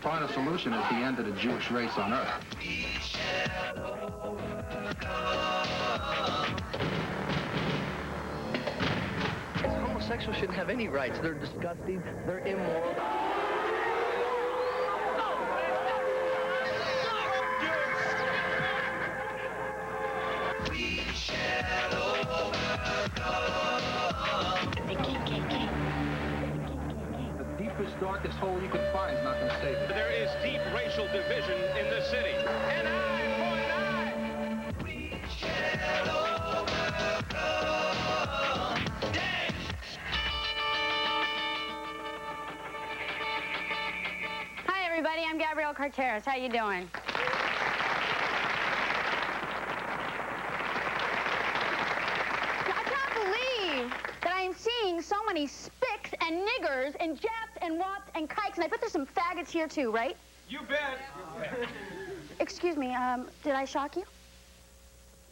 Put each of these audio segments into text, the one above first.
final solution is the end of the Jewish race on Earth. Homosexuals shouldn't have any rights. They're disgusting. They're immoral. The deepest, darkest hole you can find is not going to save it. There is deep racial division in the city. An eye for an eye. We shall overcome. Hi, everybody. I'm Gabrielle Carteris. How you doing? I'm seeing so many spics and niggers and japs and wops and kikes, and I bet there's some faggots here too, right? You bet. Excuse me, did I shock you?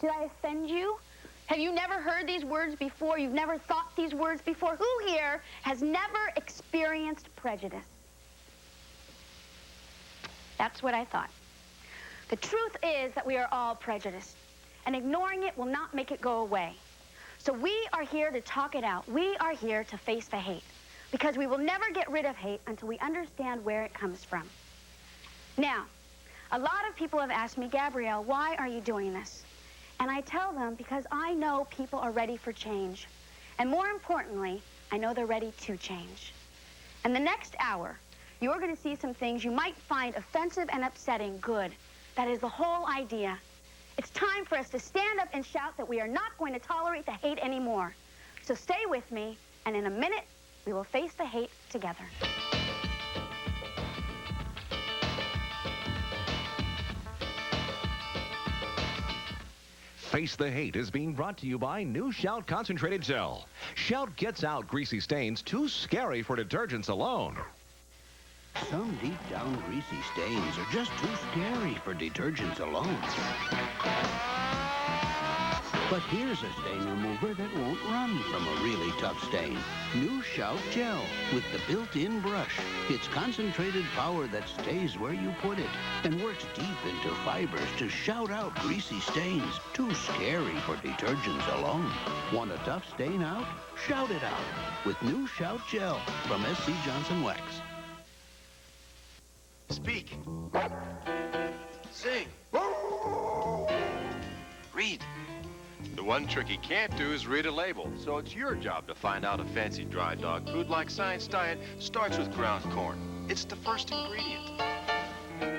Did I offend you? Have you never heard these words before? You've never thought these words before? Who here has never experienced prejudice? That's what I thought. The truth is that we are all prejudiced, and ignoring it will not make it go away. So we are here to talk it out. We are here to face the hate, because we will never get rid of hate until we understand where it comes from. Now, a lot of people have asked me, Gabrielle, why are you doing this? And I tell them because I know people are ready for change. And more importantly, I know they're ready to change. In the next hour, you're going to see some things you might find offensive and upsetting good. That is the whole idea. It's time for us to stand up and shout that we are not going to tolerate the hate anymore. So stay with me, and in a minute, we will face the hate together. Face the Hate is being brought to you by New Shout Concentrated Gel. Shout gets out greasy stains too scary for detergents alone. Some deep down greasy stains are just too scary for detergents alone. But here's a stain remover that won't run from a really tough stain. New Shout Gel with the built-in brush. It's concentrated power that stays where you put it and works deep into fibers to shout out greasy stains too scary for detergents alone. Want a tough stain out? Shout it out with New Shout Gel from SC Johnson Wax. Speak. Sing. Read. The one trick he can't do is read a label, so it's your job to find out a fancy dry dog food like Science Diet starts with ground corn. It's the first ingredient.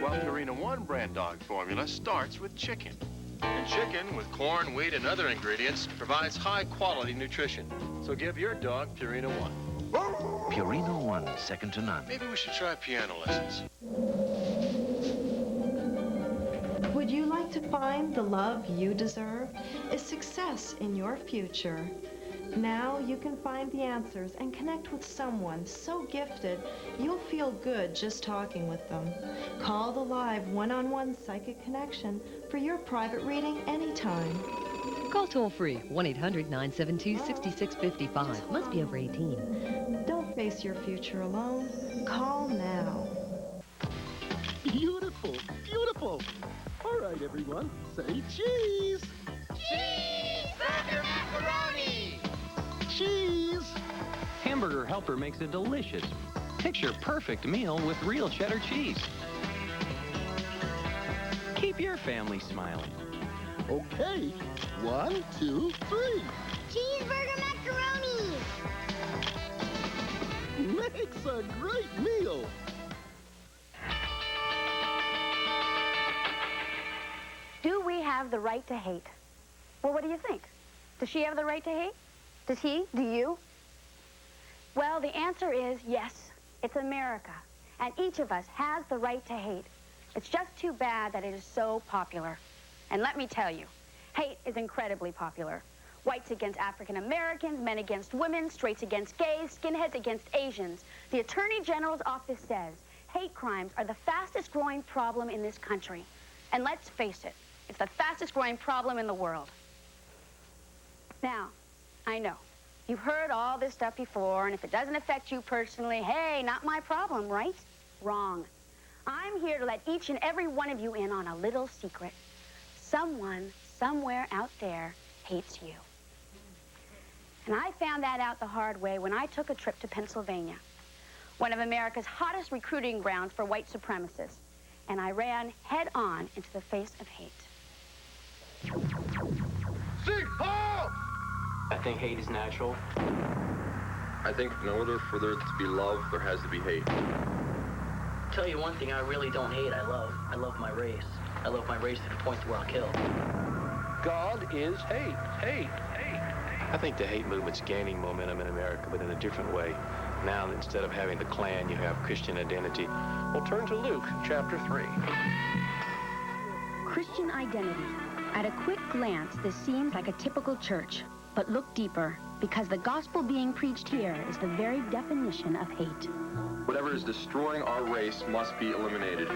While Purina One brand dog formula starts with chicken. And chicken with corn, wheat, and other ingredients provides high-quality nutrition. So give your dog Purina One. Purina One, second to none. Maybe we should try piano lessons. Would you like to find the love you deserve? Is success in your future? Now you can find the answers and connect with someone so gifted you'll feel good just talking with them. Call the live one-on-one psychic connection for your private reading anytime. Call toll-free 1-800-972-6655. Must be over 18. Don't face your future alone. Call now. Beautiful, beautiful. All right, everyone, say cheese. Cheeseburger macaroni. Cheese. Hamburger Helper makes a delicious, picture-perfect meal with real cheddar cheese. Keep your family smiling. Okay, 1, 2, 3. Cheeseburger macaroni. Makes a great meal. Do we have the right to hate? Well, what do you think? Does she have the right to hate? Does he? Do you? Well, the answer is yes. It's America. And each of us has the right to hate. It's just too bad that it is so popular. And let me tell you, hate is incredibly popular. Whites against African Americans, men against women, straights against gays, skinheads against Asians. The Attorney General's office says hate crimes are the fastest growing problem in this country. And let's face it, it's the fastest growing problem in the world. Now, I know, you've heard all this stuff before, and if it doesn't affect you personally, hey, not my problem, right? Wrong. I'm here to let each and every one of you in on a little secret. Someone, somewhere out there, hates you. And I found that out the hard way when I took a trip to Pennsylvania, one of America's hottest recruiting grounds for white supremacists. And I ran head-on into the face of hate. I think hate is natural. I think in order for there to be love, there has to be hate. I'll tell you one thing I really don't hate, I love. I love my race. I love my race to the point where I'll kill. God is hate. Hate. I think the hate movement's gaining momentum in America, but in a different way. Now, instead of having the Klan, you have Christian identity. We'll turn to Luke, chapter 3. Christian identity. At a quick glance, this seems like a typical church. But look deeper, because the gospel being preached here is the very definition of hate. Whatever is destroying our race must be eliminated.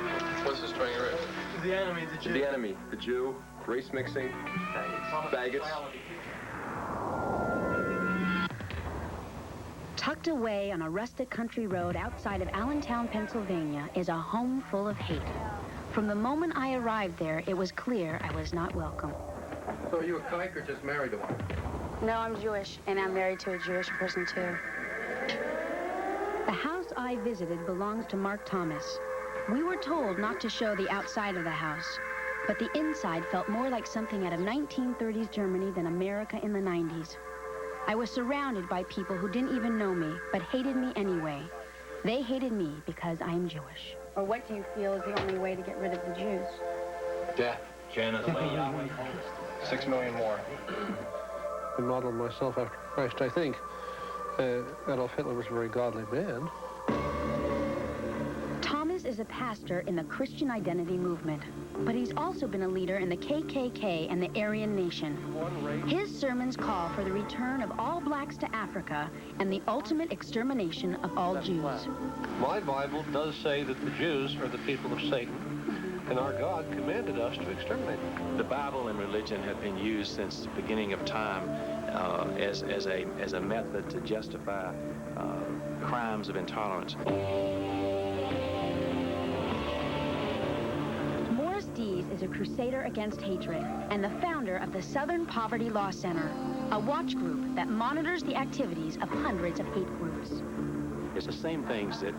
What's destroying our race? The enemy, the Jew. The enemy, the Jew, race mixing, faggots. Tucked away on a rustic country road outside of Allentown, Pennsylvania, is a home full of hate. From the moment I arrived there, it was clear I was not welcome. So are you a kike or just married to one? No, I'm Jewish, and I'm married to a Jewish person, too. The house I visited belongs to Mark Thomas. We were told not to show the outside of the house, but the inside felt more like something out of 1930s Germany than America in the 90s. I was surrounded by people who didn't even know me, but hated me anyway. They hated me because I am Jewish. Or what do you feel is the only way to get rid of the Jews? Death. Janice. 6 million more. I modeled myself after Christ. I think Adolf Hitler was a very godly man. Thomas is a pastor in the Christian identity movement, but he's also been a leader in the KKK and the Aryan Nation. His sermons call for the return of all blacks to Africa and the ultimate extermination of all Jews. My Bible does say that the Jews are the people of Satan, and our God commanded us to exterminate them. The Bible and religion have been used since the beginning of time as a method to justify crimes of intolerance. Morris Dees is a crusader against hatred and the founder of the Southern Poverty Law Center, a watch group that monitors the activities of hundreds of hate groups. It's the same things that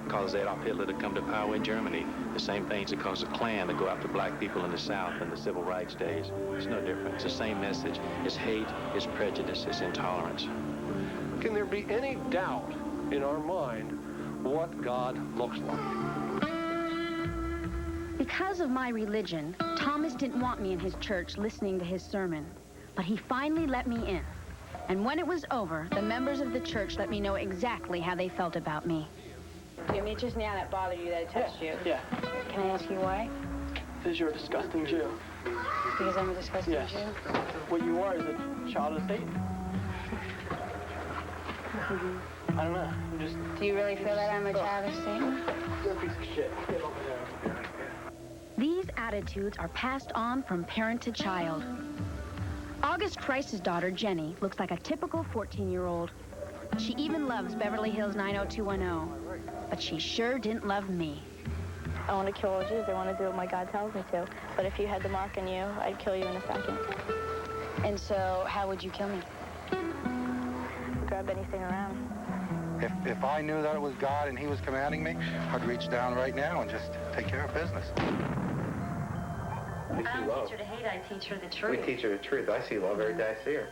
caused Adolf Hitler to come to power in Germany, the same things that caused the Klan to go after black people in the South in the civil rights days. It's no different. It's the same message. It's hate, it's prejudice, it's intolerance. Can there be any doubt in our mind what God looks like? Because of my religion, Thomas didn't want me in his church listening to his sermon, but he finally let me in. And when it was over, the members of the church let me know exactly how they felt about me. Jimmy, it's just now that bothered you that it touched you. Yeah. Can I ask you why? Because you're a disgusting Jew. Because I'm a disgusting Yes. Jew? What you are is a child of Satan. I don't know. I'm just... Do you really feel that I'm a child of Satan? You're a piece of shit. Get over there. These attitudes are passed on from parent to child. August Christ's daughter, Jenny, looks like a typical 14-year-old. She even loves Beverly Hills 90210, but she sure didn't love me. I want to kill all Jews. I want to do what my God tells me to. But if you had the mark on you, I'd kill you in a second. And so, how would you kill me? Grab anything around. If I knew that it was God and he was commanding me, I'd reach down right now and just take care of business. I don't teach her to hate, I teach her the truth. We teach her the truth. I see love every day I see her.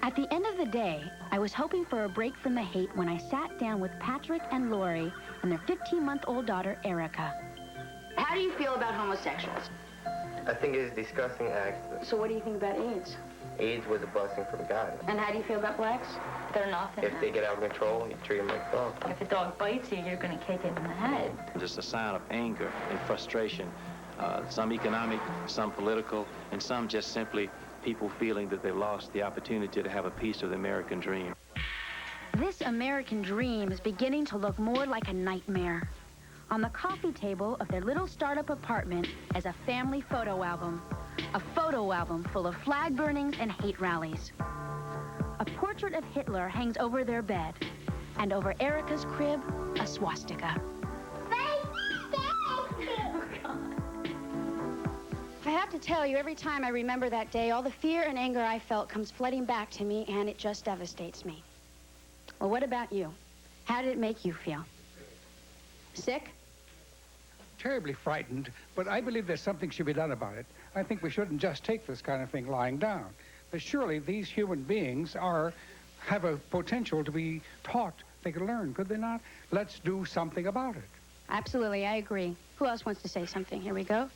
At the end of the day, I was hoping for a break from the hate when I sat down with Patrick and Lori and their 15-month-old daughter, Erica. How do you feel about homosexuals? I think it's a disgusting act. So what do you think about AIDS? AIDS was a blessing from God. And how do you feel about blacks? They're nothing. If they get out of control, you treat them like a dog. If a dog bites you, you're going to kick it in the head. Just a sign of anger and frustration. Some economic, some political, and some just simply people feeling that they've lost the opportunity to have a piece of the American dream. This American dream is beginning to look more like a nightmare. On the coffee table of their little startup apartment is a family photo album. A photo album full of flag burnings and hate rallies. A portrait of Hitler hangs over their bed. And over Erica's crib, a swastika. to tell you, every time I remember that day, all the fear and anger I felt comes flooding back to me, and it just devastates me. Well, what about you? How did it make you feel? Sick? Terribly frightened, but I believe there's something should be done about it. I think we shouldn't just take this kind of thing lying down. But surely these human beings have a potential to be taught. They can learn, could they not? Let's do something about it. Absolutely, I agree. Who else wants to say something? Here we go.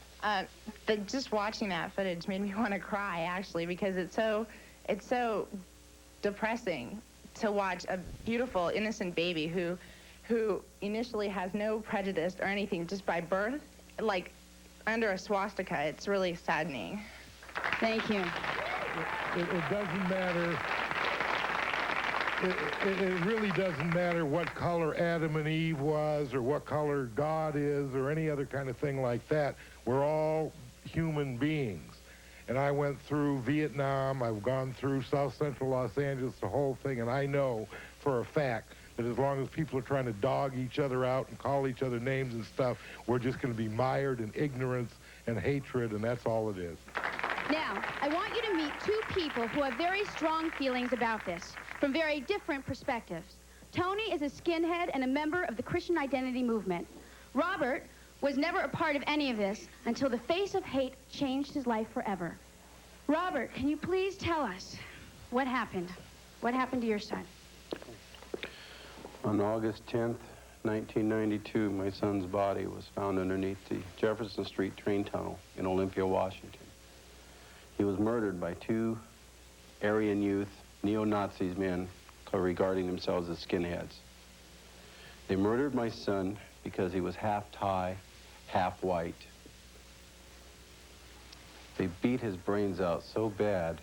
Just watching that footage made me want to cry, actually, because it's so depressing to watch a beautiful, innocent baby who initially has no prejudice or anything just by birth, like under a swastika. It's really saddening. Thank you. It doesn't matter. It really doesn't matter what color Adam and Eve was or what color God is or any other kind of thing like that. We're all human beings. And I went through Vietnam, I've gone through South Central Los Angeles, the whole thing, and I know for a fact that as long as people are trying to dog each other out and call each other names and stuff, we're just going to be mired in ignorance and hatred, and that's all it is. Now, I want you to meet two people who have very strong feelings about this, from very different perspectives. Tony is a skinhead and a member of the Christian Identity Movement. Robert was never a part of any of this until the face of hate changed his life forever. Robert, can you please tell us what happened? What happened to your son? On August 10th, 1992, my son's body was found underneath the Jefferson Street train tunnel in Olympia, Washington. He was murdered by two Aryan youth, neo-Nazis men, regarding themselves as skinheads. They murdered my son because he was half Thai, half white. They beat his brains out so bad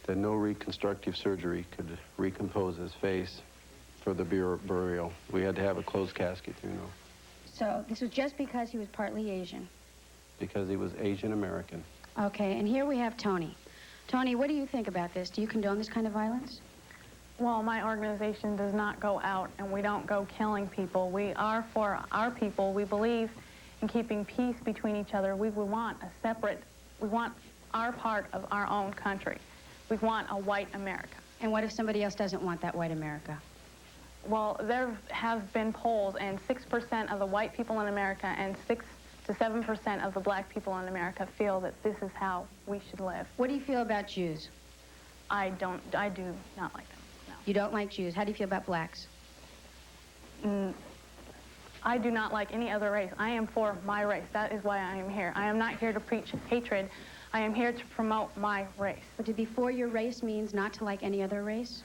that no reconstructive surgery could recompose his face for the burial. We had to have a closed casket, you know. So this was just because he was partly Asian? Because he was Asian American. Okay, and here we have Tony. Tony, what do you think about this? Do you condone this kind of violence? Well, my organization does not go out and we don't go killing people. We are for our people. We believe in keeping peace between each other. We want our part of our own country. We want a white America. And what if somebody else doesn't want that white America? Well, there have been polls, and 6% of the white people in America and 6 to 7% of the black people in America feel that this is how we should live. What do you feel about Jews? I do not like them. No. You don't like Jews. How do you feel about blacks? I do not like any other race. I am for my race. That is why I am here. I am not here to preach hatred. I am here to promote my race. But to be for your race means not to like any other race?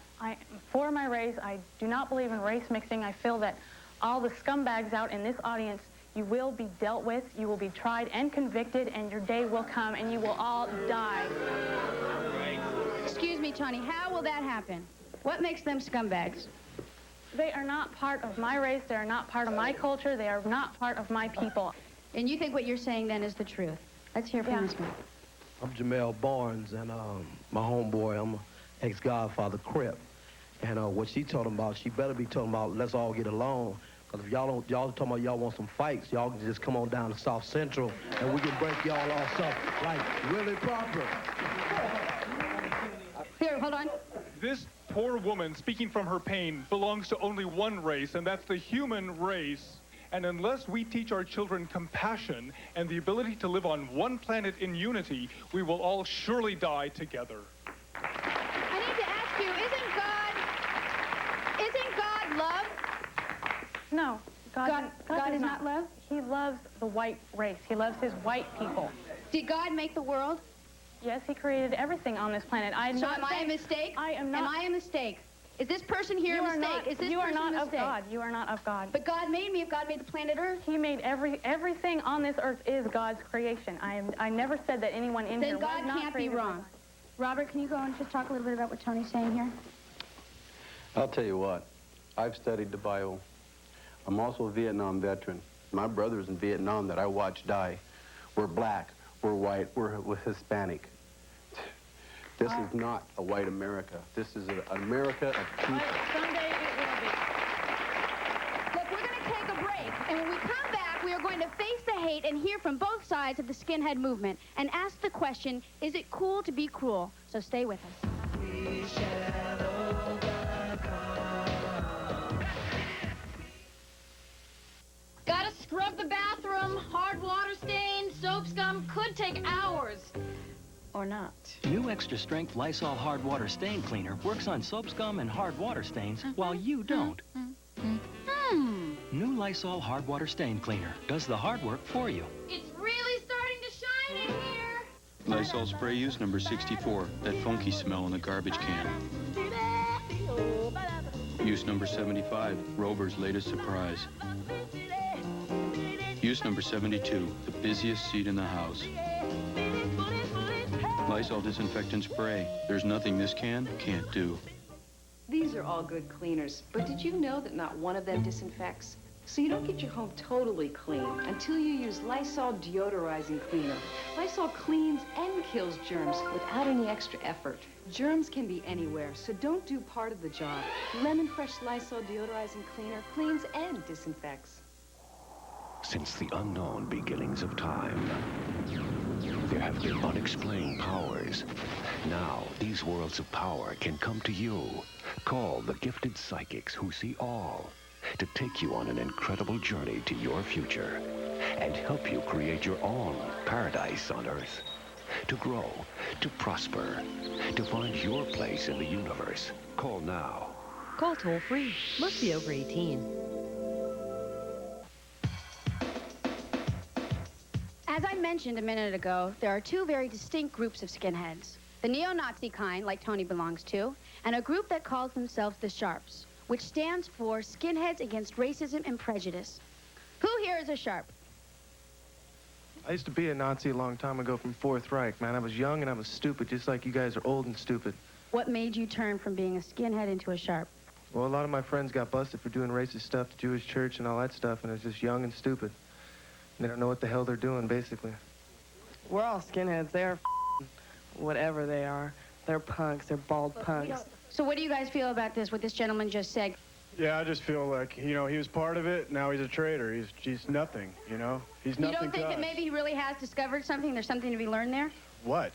For my race, I do not believe in race mixing. I feel that all the scumbags out in this audience, you will be dealt with, you will be tried and convicted, and your day will come, and you will all die. Excuse me, Tony, how will that happen? What makes them scumbags? They are not part of my race, they are not part of my culture, they are not part of my people. And you think what you're saying then is the truth? Let's hear from this man. I'm Jamel Barnes, and my homeboy, I'm an ex-Godfather Crip. And what she told him about, she better be talking about let's all get along. Because if y'all talking about y'all want some fights, y'all can just come on down to South Central and we can break y'all off up like really proper. Here, hold on. This poor woman, speaking from her pain, belongs to only one race, and that's the human race. And unless we teach our children compassion and the ability to live on one planet in unity, we will all surely die together. I need to ask you, isn't God love? No. God is not love? He loves the white race. He loves his white people. Did God make the world? Yes, he created everything on this planet. So am I a mistake? I am not. Am I a mistake? Is this person here a mistake? You are not of God. You are not of God. But God made me if God made the planet Earth. He made everything on this earth is God's creation. I never said that anyone in here was not created. Then God can't be wrong. Robert, can you go and just talk a little bit about what Tony's saying here? I'll tell you what. I've studied the Bible. I'm also a Vietnam veteran. My brothers in Vietnam that I watched die were black, were white, were Hispanic. This is not a white America. This is an America of people. Someday it will be. Look, we're going to take a break, and when we come back, we are going to face the hate and hear from both sides of the skinhead movement and ask the question, is it cool to be cruel? So stay with us. Gotta scrub the bathroom, hard water stain, soap scum, could take hours. Or not. New extra strength Lysol hard water stain cleaner works on soap scum and hard water stains while you don't. New Lysol hard water stain cleaner does the hard work for you. It's really starting to shine in here. Lysol spray use number 64, that funky smell in the garbage can. Use number 75, Rover's latest surprise. Use number 72, the busiest seat in the house. Lysol disinfectant spray. There's nothing this can can't do. These are all good cleaners, but did you know that not one of them disinfects? So you don't get your home totally clean until you use Lysol deodorizing cleaner. Lysol cleans and kills germs without any extra effort. Germs can be anywhere, so don't do part of the job. Lemon Fresh Lysol deodorizing cleaner cleans and disinfects. Since the unknown beginnings of time, there have been unexplained powers. Now, these worlds of power can come to you. Call the gifted psychics who see all to take you on an incredible journey to your future and help you create your own paradise on Earth. To grow, to prosper, to find your place in the universe. Call now. Call toll free. Must be over 18. As I mentioned a minute ago, there are two very distinct groups of skinheads. The neo-Nazi kind, like Tony belongs to, and a group that calls themselves the Sharps, which stands for Skinheads Against Racism and Prejudice. Who here is a Sharp? I used to be a Nazi a long time ago from Fourth Reich, man. I was young and I was stupid, just like you guys are old and stupid. What made you turn from being a skinhead into a Sharp? Well, a lot of my friends got busted for doing racist stuff to Jewish church and all that stuff, and I was just young and stupid. They don't know what the hell they're doing, basically. We're all skinheads. They're whatever they are. They're punks. They're bald punks. So what do you guys feel about this, what this gentleman just said? Yeah, I just feel like, you know, he was part of it. Now he's a traitor. He's nothing, you know? He's nothing You don't think to that us. maybe he really has discovered something? There's something to be learned there? What?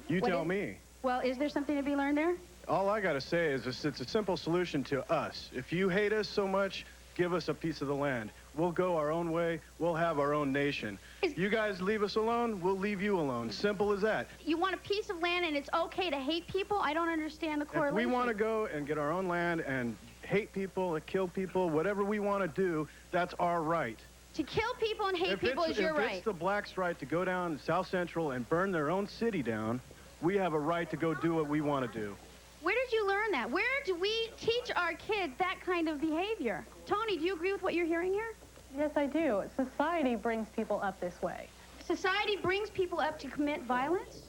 You What tell is- me. Well, is there something to be learned there? All I got to say is it's a simple solution to us. If you hate us so much, give us a piece of the land. We'll go our own way. We'll have our own nation. You guys leave us alone, we'll leave you alone. Simple as that. You want a piece of land and it's okay to hate people? I don't understand the If correlation. we want to go and get our own land and hate people and kill people, whatever we want to do, that's our right. To kill people and hate people is your If right. it's the blacks' right to go down to South Central and burn their own city down, we have a right to go do what we want to do. Where did you learn that? Where do we teach our kids that kind of behavior? Tony, do you agree with what you're hearing here? Yes, I do. Society brings people up this way. Society brings people up to commit violence?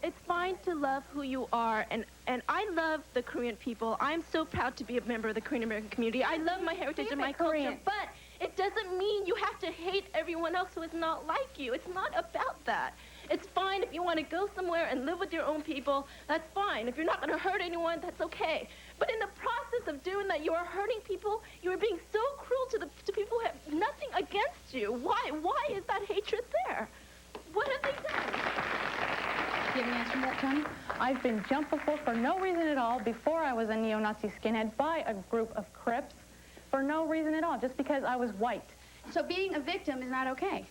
It's fine to love who you are, and I love the Korean people. I'm so proud to be a member of the Korean American community. I love my heritage and my culture, but it doesn't mean you have to hate everyone else who is not like you. It's not about that. It's fine if you want to go somewhere and live with your own people, that's fine. If you're not going to hurt anyone, that's okay. But in the process of doing that, you are hurting people. You are being so cruel to people who have nothing against you. Why is that hatred there? What have they done? Do you have an answer to that, Tony? I've been jumped before for no reason at all before I was a neo-Nazi skinhead by a group of Crips for no reason at all, just because I was white. So being a victim is not okay?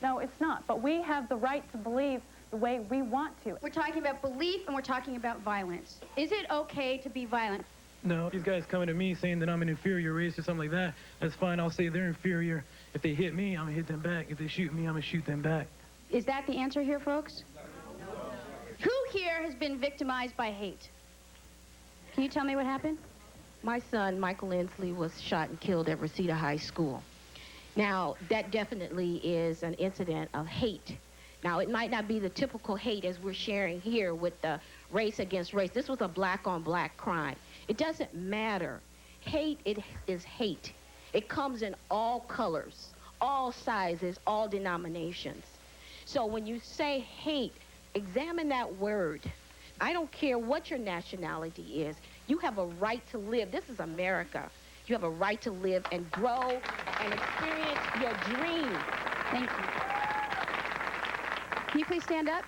No, it's not. But we have the right to believe the way we want to. We're talking about belief and we're talking about violence. Is it okay to be violent? No, these guys coming to me saying that I'm an inferior race or something like that, that's fine. I'll say they're inferior. If they hit me, I'm going to hit them back. If they shoot me, I'm going to shoot them back. Is that the answer here, folks? Who here has been victimized by hate? Can you tell me what happened? My son, Michael Inslee, was shot and killed at Reseda High School. Now, that definitely is an incident of hate. Now, it might not be the typical hate as we're sharing here with the race against race. This was a black-on-black crime. It doesn't matter. Hate, it is hate. It comes in all colors, all sizes, all denominations. So when you say hate, examine that word. I don't care what your nationality is. You have a right to live. This is America. You have a right to live and grow and experience your dreams. Thank you. Can you please stand up?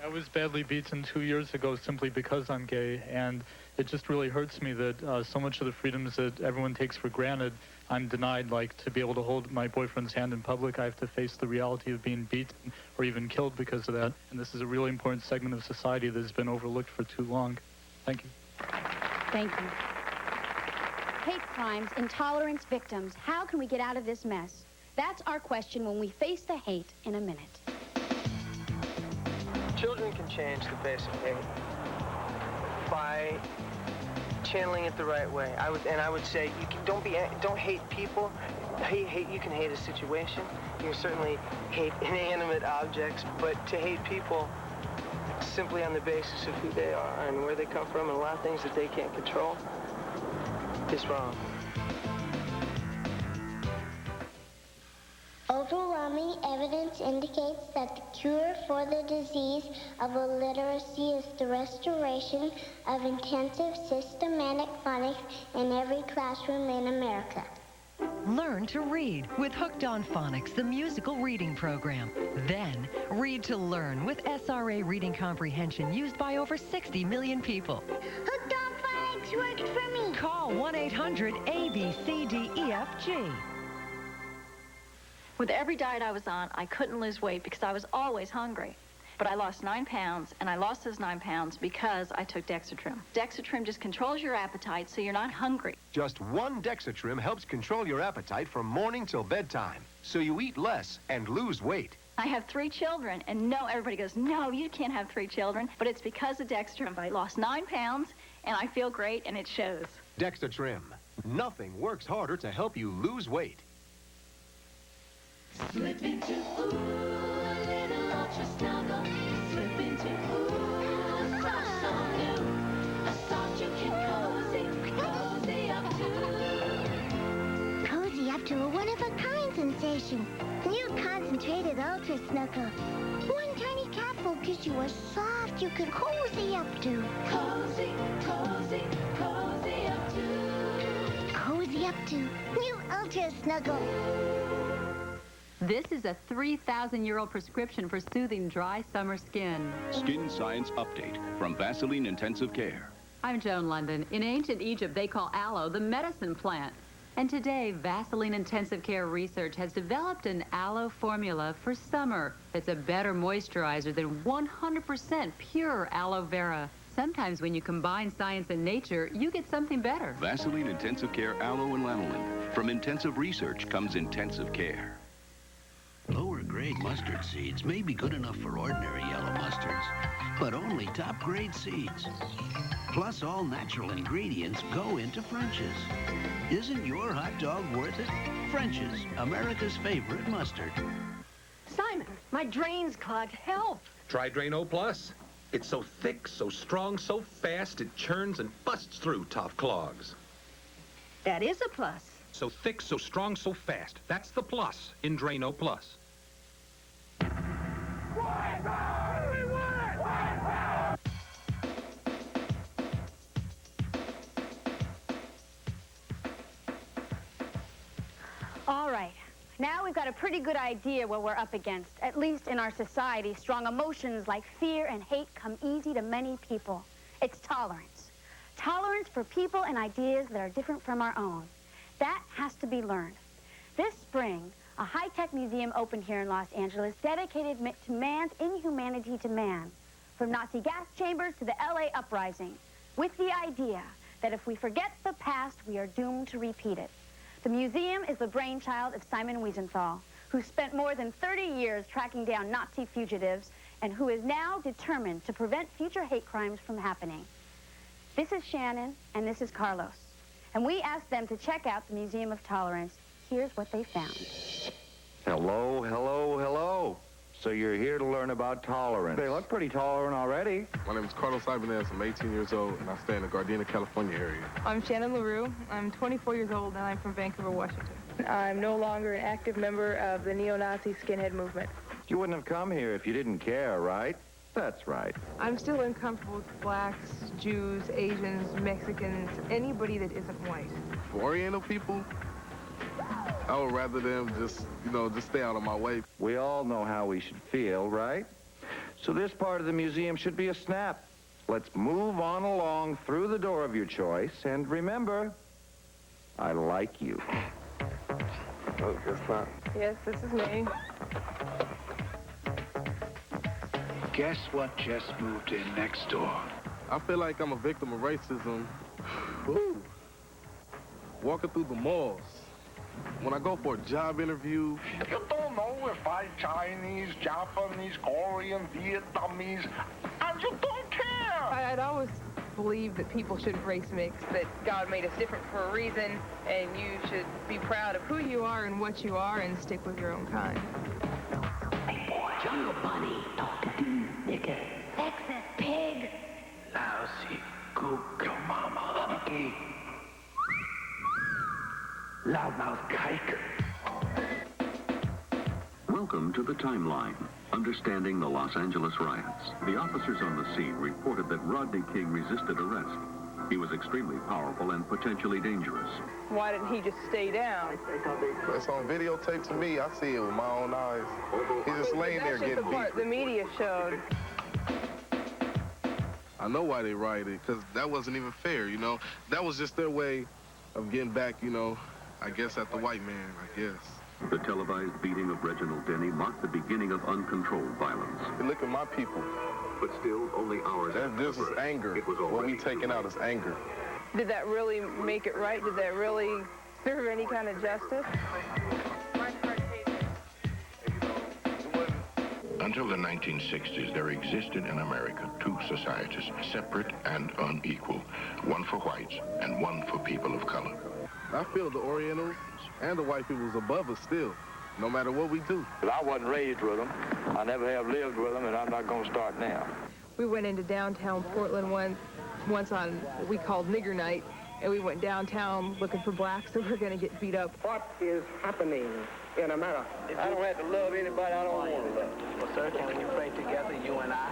I was badly beaten 2 years ago simply because I'm gay, and it just really hurts me that so much of the freedoms that everyone takes for granted, I'm denied. Like, to be able to hold my boyfriend's hand in public, I have to face the reality of being beaten or even killed because of that. And this is a really important segment of society that has been overlooked for too long. Thank you. Thank you. Hate crimes, intolerance victims, how can we get out of this mess? That's our question when we face the hate in a minute. Children can change the face of hate by channeling it the right way. I would say you can, don't hate people. You can hate a situation. You can certainly hate inanimate objects, but to hate people simply on the basis of who they are and where they come from and a lot of things that they can't control is wrong. Overwhelming evidence indicates that the cure for the disease of illiteracy is the restoration of intensive systematic phonics in every classroom in America. Learn to read with Hooked on Phonics, the musical reading program. Then, read to learn with SRA reading comprehension used by over 60 million people. Hooked on Phonics worked for me. Call 1-800-ABCDEFG. With every diet I was on, I couldn't lose weight because I was always hungry. But I lost 9 pounds, and I lost those 9 pounds because I took Dexatrim. Dexatrim just controls your appetite so you're not hungry. Just one Dexatrim helps control your appetite from morning till bedtime, so you eat less and lose weight. I have 3 children, and no, everybody goes, no, you can't have 3 children. But it's because of Dexatrim. I lost 9 pounds, and I feel great, and it shows. Dexatrim. Nothing works harder to help you lose weight. Slip into ooh, a little ultra snuggle. Slip into ooh, a soft on you. A soft you can cozy up to. Cozy up to a one-of-a-kind sensation. New concentrated ultra snuggle. One tiny capsule gives you a soft you can cozy up to. Cozy up to. Cozy up to. New ultra snuggle. This is a 3,000-year-old prescription for soothing dry summer skin. Skin Science Update from Vaseline Intensive Care. I'm Joan London. In ancient Egypt, they call aloe the medicine plant. And today, Vaseline Intensive Care research has developed an aloe formula for summer. It's a better moisturizer than 100% pure aloe vera. Sometimes when you combine science and nature, you get something better. Vaseline Intensive Care Aloe and Lanolin. From intensive research comes intensive care. Lower-grade mustard seeds may be good enough for ordinary yellow mustards, but only top-grade seeds. Plus, all natural ingredients go into French's. Isn't your hot dog worth it? French's, America's favorite mustard. Simon, my drain's clogged. Help! Try Drain O Plus. It's so thick, so strong, so fast, it churns and busts through tough clogs. That is a plus. So thick, so strong, so fast. That's the plus in Drain O Plus. All right. Now we've got a pretty good idea what we're up against. At least in our society, strong emotions like fear and hate come easy to many people. It's tolerance. Tolerance for people and ideas that are different from our own. That has to be learned. This spring, a high-tech museum opened here in Los Angeles dedicated to man's inhumanity to man, from Nazi gas chambers to the LA uprising, with the idea that if we forget the past, we are doomed to repeat it. The museum is the brainchild of Simon Wiesenthal, who spent more than 30 years tracking down Nazi fugitives and who is now determined to prevent future hate crimes from happening. This is Shannon, and this is Carlos. And we asked them to check out the Museum of Tolerance. Here's what they found. Hello, hello, hello. So you're here to learn about tolerance. They look pretty tolerant already. My name is Carlos Ibanez. I'm 18 years old, and I stay in the Gardena, California area. I'm Shannon LaRue. I'm 24 years old, and I'm from Vancouver, Washington. I'm no longer an active member of the neo-Nazi skinhead movement. You wouldn't have come here if you didn't care, right? That's right. I'm still uncomfortable with blacks, Jews, Asians, Mexicans, anybody that isn't white. For Oriental people, I would rather them just, just stay out of my way. We all know how we should feel, right? So this part of the museum should be a snap. Let's move on along through the door of your choice, and remember, I like you. Oh, guess not. Yes, this is me. Guess what just moved in next door? I feel like I'm a victim of racism. Woo. Walking through the malls. When I go for a job interview. You don't know if I'm Chinese, Japanese, Korean, Vietnamese. I just don't care. I'd always believed that people shouldn't race mix, that God made us different for a reason, and you should be proud of who you are and what you are and stick with your own kind. Jungle Bunny, talk to you, nigga. Texas pig. Lousy, gook your mama, okay? Loudmouth kike. Welcome to the timeline. Understanding the Los Angeles riots. The officers on the scene reported that Rodney King resisted arrest. He was extremely powerful and potentially dangerous. Why didn't he just stay down? It's on videotape to me. I see it with my own eyes. He's just laying there getting That's just the part the media showed. I know why they rioted, because that wasn't even fair, That was just their way of getting back, I guess at the white man, I guess. The televised beating of Reginald Denny marked the beginning of uncontrolled violence. Hey, look at my people. But still, only hours This is anger. What we taking out is anger. Did that really make it right? Did that really serve any kind of justice? Until the 1960s, there existed in America two societies, separate and unequal, one for whites and one for people of color. I feel the Orientals and the white people's above us still, no matter what we do. I wasn't raised with them. I never have lived with them, and I'm not going to start now. We went into downtown Portland once on what we called nigger night, and we went downtown looking for blacks that were going to get beat up. What is happening in America? I don't have to love anybody I don't want to love. Well, sir, can we pray together, you and I?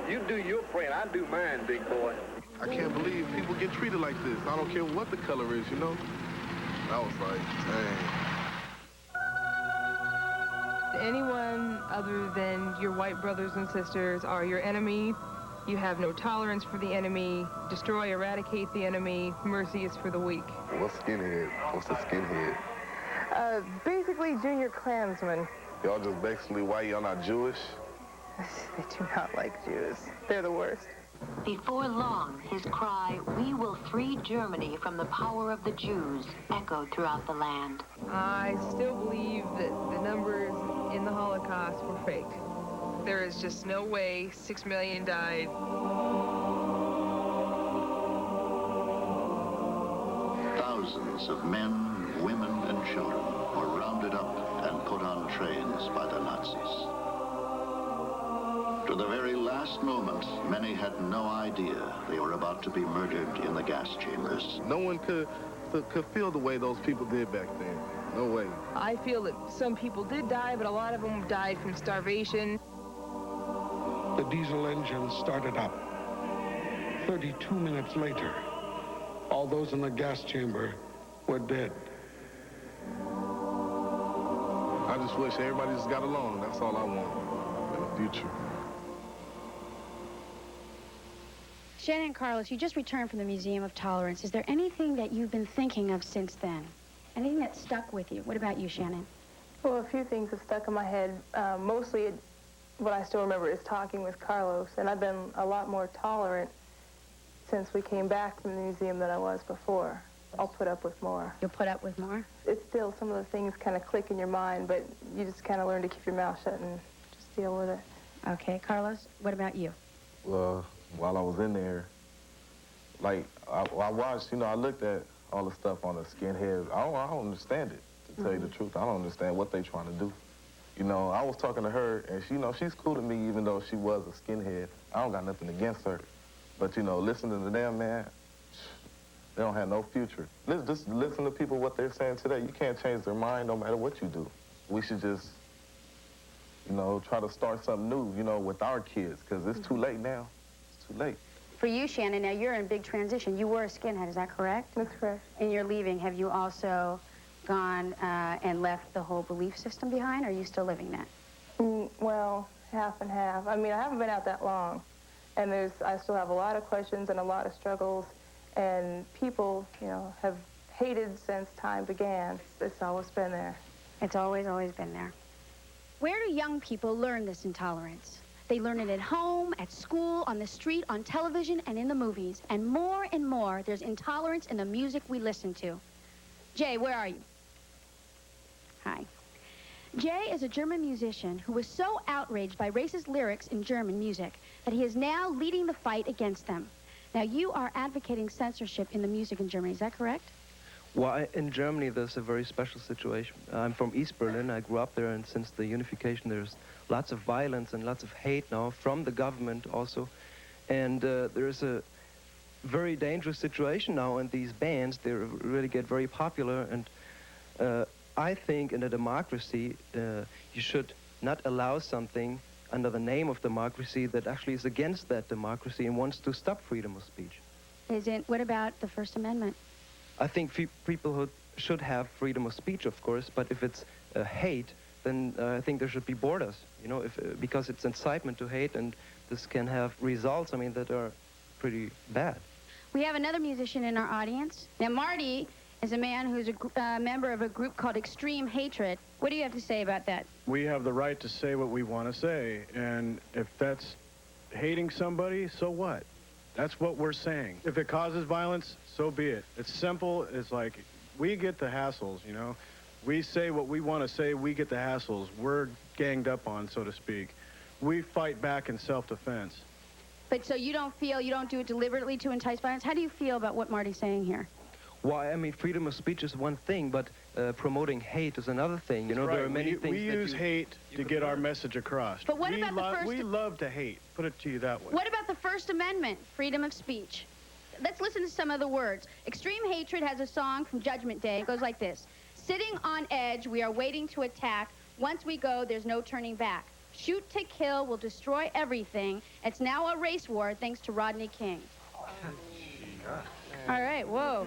You do your praying, I do mine, big boy. I can't believe people get treated like this. I don't care what the color is, I was like, dang. Anyone other than your white brothers and sisters are your enemy. You have no tolerance for the enemy. Destroy, eradicate the enemy. Mercy is for the weak. What's skinhead? What's a skinhead? Basically, junior Klansmen. Y'all just basically white, y'all not Jewish? They do not like Jews. They're the worst. Before long, his cry, "We will free Germany from the power of the Jews," echoed throughout the land. I still believe that the numbers in the Holocaust were fake. There is just no way 6 million died. Thousands of men, women, and children were rounded up and put on trains by the Nazis. To the very last moment, many had no idea they were about to be murdered in the gas chambers. No one could feel the way those people did back then. No way. I feel that some people did die, but a lot of them died from starvation. The diesel engine started up. 32 minutes later, all those in the gas chamber were dead. I just wish everybody just got along. That's all I want in the future. Shannon and Carlos, you just returned from the Museum of Tolerance. Is there anything that you've been thinking of since then? Anything that stuck with you? What about you, Shannon? Well, a few things have stuck in my head. Mostly what I still remember is talking with Carlos, and I've been a lot more tolerant since we came back from the museum than I was before. I'll put up with more. You'll put up with more? It's still, some of the things kind of click in your mind, but you just kind of learn to keep your mouth shut and just deal with it. Okay, Carlos, what about you? Well, while I was in there, like, I watched, I looked at all the stuff on the skinheads. I don't understand it, to tell you the truth. I don't understand what they trying to do. I was talking to her, and she's cool to me even though she was a skinhead. I don't got nothing against her. But, listening to them, man, they don't have no future. Just listen to people, what they're saying today. You can't change their mind no matter what you do. We should just, try to start something new, with our kids, because it's too late now. It's too late. For you, Shannon, now you're in big transition. You were a skinhead, is that correct? That's correct. And you're leaving. Have you also gone and left the whole belief system behind, or are you still living that? Well, half and half. I mean, I haven't been out that long, and I still have a lot of questions and a lot of struggles, and people, you know, have hated since time began. It's always been there. It's always been there. Where do young people learn this intolerance? They learn it at home, at school, on the street, on television, and in the movies. And more, there's intolerance in the music we listen to. Jay, where are you? Hi. Jay is a German musician who was so outraged by racist lyrics in German music that he is now leading the fight against them. Now, you are advocating censorship in the music in Germany, is that correct? Well, in Germany, there's a very special situation. I'm from East Berlin. I grew up there, and since the unification, there's lots of violence and lots of hate now from the government also. And there's a very dangerous situation now, and these bands, they really get very popular. And I think in a democracy, you should not allow something under the name of democracy that actually is against that democracy and wants to stop freedom of speech. What about the First Amendment? I think people should have freedom of speech, of course, but if it's hate, then I think there should be borders, you know, because it's incitement to hate, and this can have results, I mean, that are pretty bad. We have another musician in our audience. Now, Marty is a man who's a member of a group called Extreme Hatred. What do you have to say about that? We have the right to say what we want to say, and if that's hating somebody, so what? That's what we're saying. If it causes violence, so be it. It's simple. It's like we get the hassles, you know. We say what we want to say. We get the hassles. We're ganged up on, so to speak. We fight back in self-defense. But so you don't do it deliberately to entice violence? How do you feel about what Marty's saying here? Well, I mean, freedom of speech is one thing, but promoting hate is another thing. You know, right. There are many things we use hate to get our message across. But what about the First... We love to hate. Put it to you that way. What about the First Amendment, freedom of speech? Let's listen to some of the words. Extreme Hatred has a song from Judgment Day. It goes like this. Sitting on edge, we are waiting to attack. Once we go, there's no turning back. Shoot to kill will destroy everything. It's now a race war thanks to Rodney King. All right, whoa.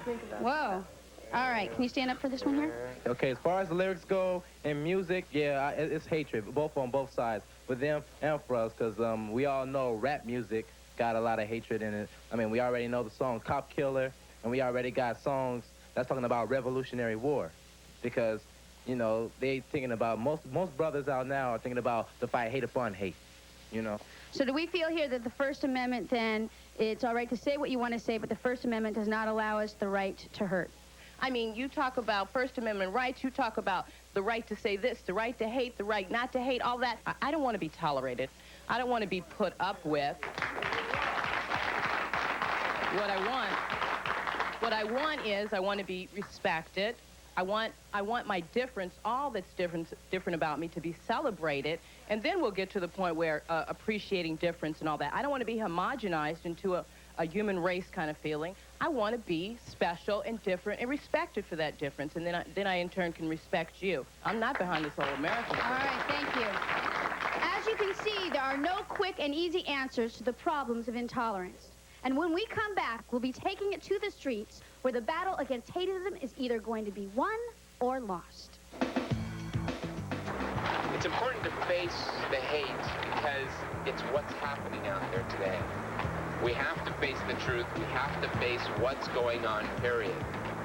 All right, can you stand up for this one here? Okay, as far as the lyrics go in music, yeah, it's hatred, both on both sides, for them and for us, because we all know rap music got a lot of hatred in it. I mean, we already know the song Cop Killer, and we already got songs that's talking about Revolutionary War, because, you know, they thinking about, most brothers out now are thinking about the fight hate upon hate, you know. So do we feel here that the First Amendment, then, it's all right to say what you want to say, but the First Amendment does not allow us the right to hurt? I mean, you talk about First Amendment rights, you talk about the right to say this, the right to hate, the right not to hate, all that. I don't want to be tolerated. I don't want to be put up with. What I want is I want to be respected. I want my difference, all that's different about me, to be celebrated, and then we'll get to the point where appreciating difference and all that. I don't want to be homogenized into a human race kind of feeling. I want to be special and different and respected for that difference, and then I in turn can respect you. I'm not behind this whole American thing. All right, thank you. As you can see, there are no quick and easy answers to the problems of intolerance. And when we come back, we'll be taking it to the streets where the battle against hateism is either going to be won or lost. It's important to face the hate because it's what's happening out there today. We have to face the truth. We have to face what's going on, period.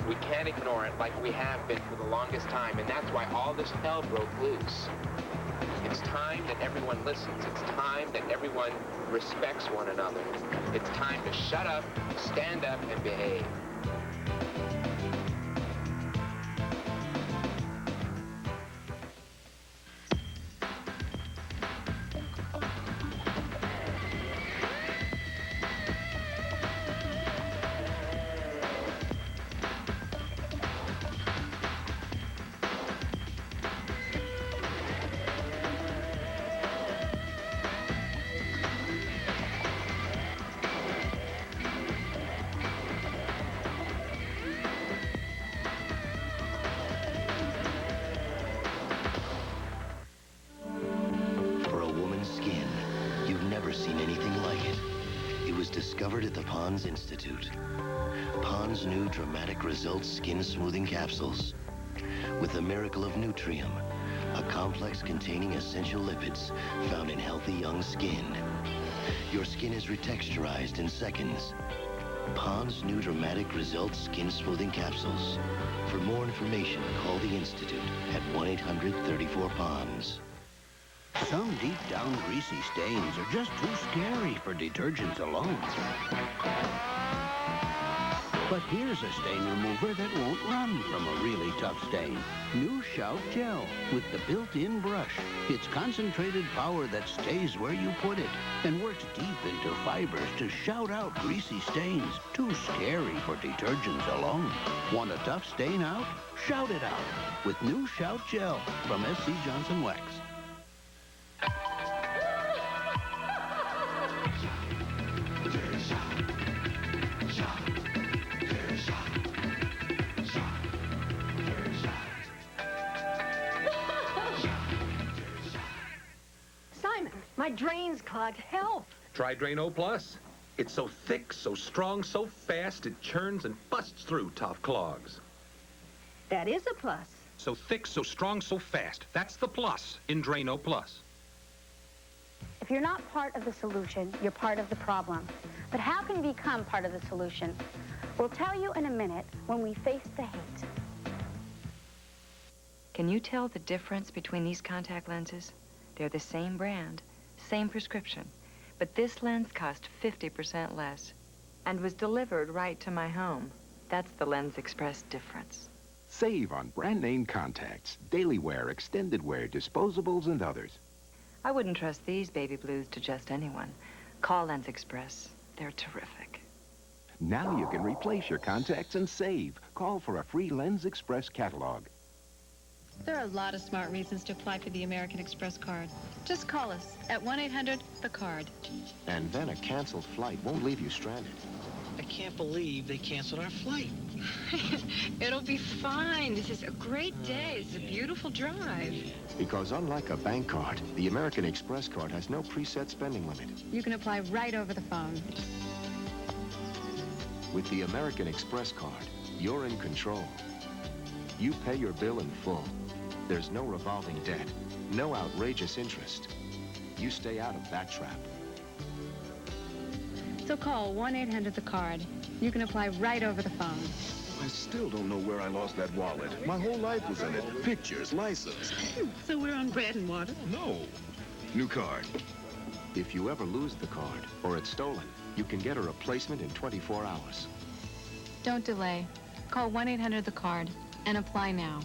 We can't ignore it like we have been for the longest time, and that's why all this hell broke loose. It's time that everyone listens. It's time that everyone respects one another. It's time to shut up, stand up, and behave. Discovered at the Pond's Institute. Pond's new Dramatic Results Skin Smoothing Capsules. with the miracle of Nutrium, a complex containing essential lipids found in healthy young skin. Your skin is retexturized in seconds. Pond's new dramatic results skin smoothing capsules. For more information, call the Institute at 1-800-34-PONDS. Some deep down greasy stains are just too scary for detergents alone. But here's a stain remover that won't run from a really tough stain. New Shout Gel with the built-in brush. It's concentrated power that stays where you put it and works deep into fibers to shout out greasy stains. Too scary for detergents alone. Want a tough stain out? Shout it out with New Shout Gel from SC Johnson Wax. Simon, my drain's clogged. Help! Try Drano Plus. It's so thick, so strong, so fast, it churns and busts through tough clogs. That is a plus. So thick, so strong, so fast. That's the plus in Drano Plus. If you're not part of the solution, you're part of the problem. But how can you become part of the solution? We'll tell you in a minute when we face the hate. Can you tell the difference between these contact lenses? They're the same brand, same prescription, but this lens cost 50% less and was delivered right to my home. That's the Lens Express difference. Save on brand name contacts, daily wear, extended wear, disposables, and others. I wouldn't trust these baby blues to just anyone. Call Lens Express. They're terrific. Now you can replace your contacts and save. Call for a free Lens Express catalog. There are a lot of smart reasons to apply for the American Express card. Just call us at 1-800-THE-CARD. And then a canceled flight won't leave you stranded. I can't believe they canceled our flight. It'll be fine. This is a great day. It's a beautiful drive. Because unlike a bank card, the American Express card has no preset spending limit. You can apply right over the phone. With the American Express card, you're in control. You pay your bill in full. There's no revolving debt, no outrageous interest. You stay out of that trap. So call 1-800-THE-CARD. You can apply right over the phone. I still don't know where I lost that wallet. My whole life was in it. Pictures, license. So we're on bread and water? No. New card. If you ever lose the card or it's stolen, you can get a replacement in 24 hours. Don't delay. Call 1-800-THE-CARD and apply now.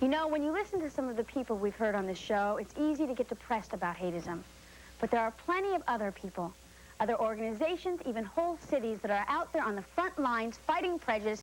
You know, when you listen to some of the people we've heard on this show, it's easy to get depressed about hateism. But there are plenty of other people, other organizations, even whole cities that are out there on the front lines fighting prejudice.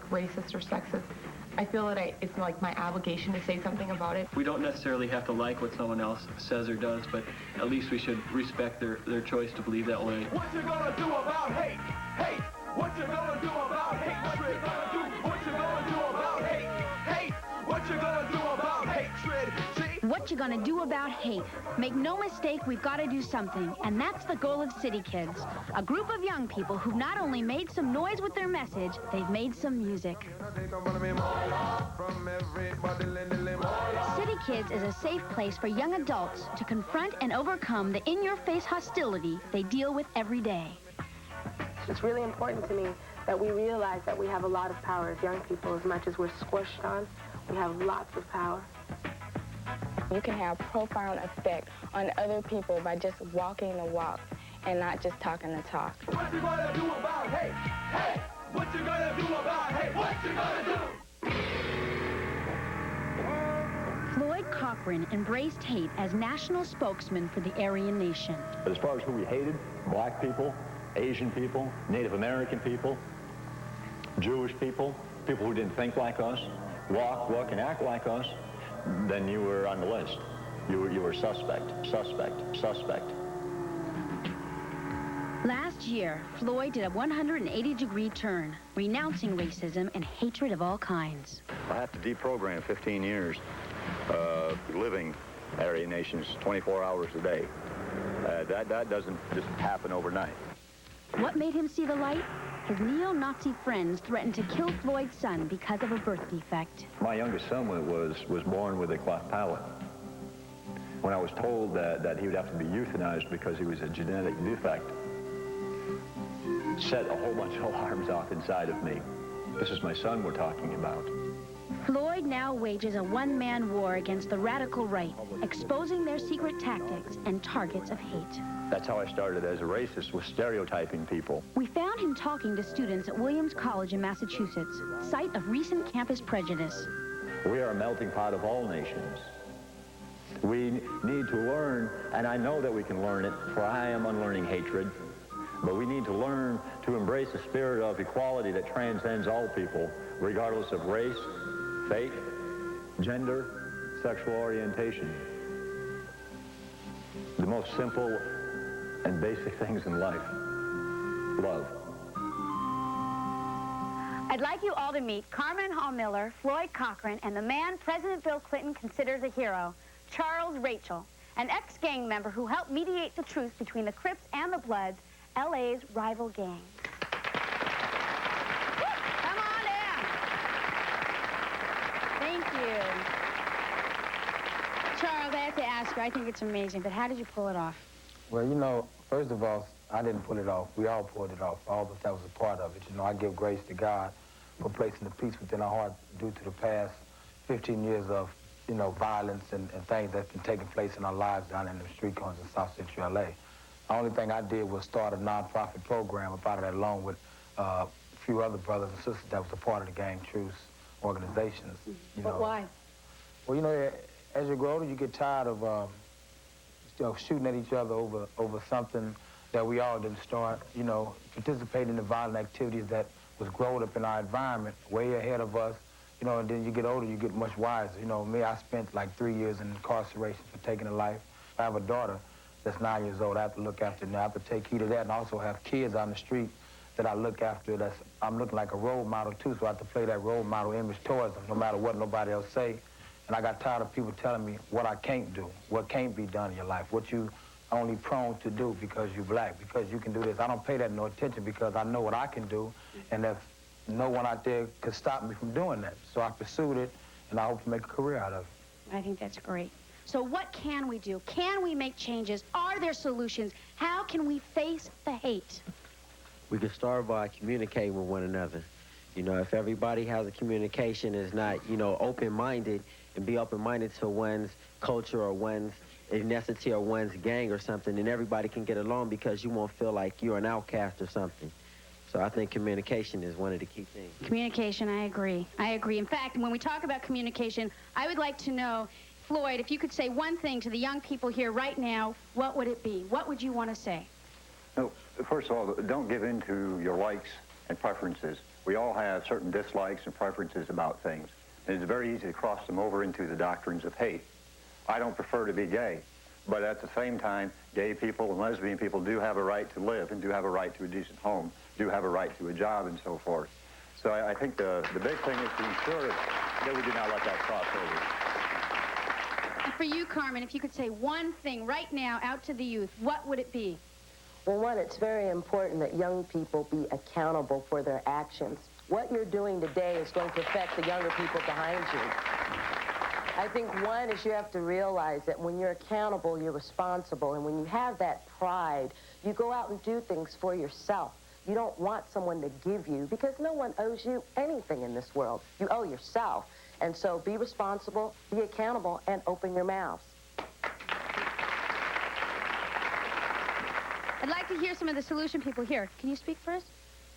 racist or sexist, I feel that it's like my obligation to say something about it. We don't necessarily have to like what someone else says or does, but at least we should respect their choice to believe that way. What you gonna do about hate? Hate! What you gonna do about hate? What you gonna do? What you gonna do about hate? Hate! What you gonna do about hatred? What you gonna do about hate? Make no mistake, we've got to do something, and that's the goal of City Kids, a group of young people who've not only made some noise with their message, they've made some music. City Kids is a safe place for young adults to confront and overcome the in-your-face hostility they deal with every day. It's really important to me that we realize that we have a lot of power as young people. As much as we're squished on, we have lots of power. You can have profound effect on other people by just walking the walk and not just talking the talk. What you gonna do about hate? Hey! What you gonna do about hate? What you gonna do? Floyd Cochran embraced hate as national spokesman for the Aryan Nation. But as far as who we hated, black people, Asian people, Native American people, Jewish people, people who didn't think like us, walk, look, and act like us, then you were on the list. You were suspect. Last year, Floyd did a 180-degree turn, renouncing racism and hatred of all kinds. I have to deprogram 15 years living Aryan nations 24 hours a day. That doesn't just happen overnight. What made him see the light? His neo-Nazi friends threatened to kill Floyd's son because of a birth defect. My youngest son was born with a cleft palate. When I was told that he would have to be euthanized because he was a genetic defect, set a whole bunch of alarms off inside of me. This is my son we're talking about. Floyd now wages a one-man war against the radical right, exposing their secret tactics and targets of hate. That's how I started as a racist, was stereotyping people. We found him talking to students at Williams College in Massachusetts, site of recent campus prejudice. We are a melting pot of all nations. We need to learn, and I know that we can learn it, for I am unlearning hatred, but we need to learn to embrace a spirit of equality that transcends all people, regardless of race, faith, gender, sexual orientation. The most simple and basic things in life. Love. I'd like you all to meet Carmen Hall Miller, Floyd Cochran, and the man President Bill Clinton considers a hero, Charles Rachel, an ex-gang member who helped mediate the truce between the Crips and the Bloods, LA's rival gang. Come on down. Thank you. Charles, I have to ask you, I think it's amazing, but how did you pull it off? Well, you know, first of all, I didn't pull it off. We all pulled it off. All of us that was a part of it. You know, I give grace to God for placing the peace within our heart due to the past 15 years of, you know, violence and things that's been taking place in our lives down in the street corners in South Central LA. The only thing I did was start a nonprofit program about that along with a few other brothers and sisters that was a part of the Gang Truce organizations. But why? Well, you know, as you grow older, you get tired of shooting at each other over something that we all didn't start, you know, participating in the violent activities that was grown up in our environment way ahead of us, you know, and then you get older, you get much wiser. You know, me, I spent like 3 years in incarceration for taking a life. I have a daughter that's 9 years old. I have to look after now. I have to take heed of that, and I also have kids on the street that I look after. I'm looking like a role model too, so I have to play that role model image towards them, no matter what nobody else say. And I got tired of people telling me what I can't do, what can't be done in your life, what you only prone to do because you're black, because you can do this. I don't pay that no attention because I know what I can do, and if no one out there could stop me from doing that. So I pursued it, and I hope to make a career out of it. I think that's great. So what can we do? Can we make changes? Are there solutions? How can we face the hate? We can start by communicating with one another. You know, if everybody has a communication, is not, you know, open-minded, and be open-minded to one's culture or one's ethnicity or one's gang or something, then everybody can get along because you won't feel like you're an outcast or something. So I think communication is one of the key things. Communication, I agree. I agree. In fact, when we talk about communication, I would like to know, Floyd, if you could say one thing to the young people here right now, what would it be? What would you want to say? No, first of all, don't give in to your likes and preferences. We all have certain dislikes and preferences about things. And it's very easy to cross them over into the doctrines of hate. I don't prefer to be gay, but at the same time, gay people and lesbian people do have a right to live and do have a right to a decent home, do have a right to a job and so forth. So I think the big thing is to ensure that we do not let that cross over. And for you, Carmen, if you could say one thing right now out to the youth, what would it be? Well, one, it's very important that young people be accountable for their actions. What you're doing today is going to affect the younger people behind you. I think one is you have to realize that when you're accountable, you're responsible. And when you have that pride, you go out and do things for yourself. You don't want someone to give you, because no one owes you anything in this world. You owe yourself. And so be responsible, be accountable, and open your mouths. I'd like to hear some of the solution people here. Can you speak first?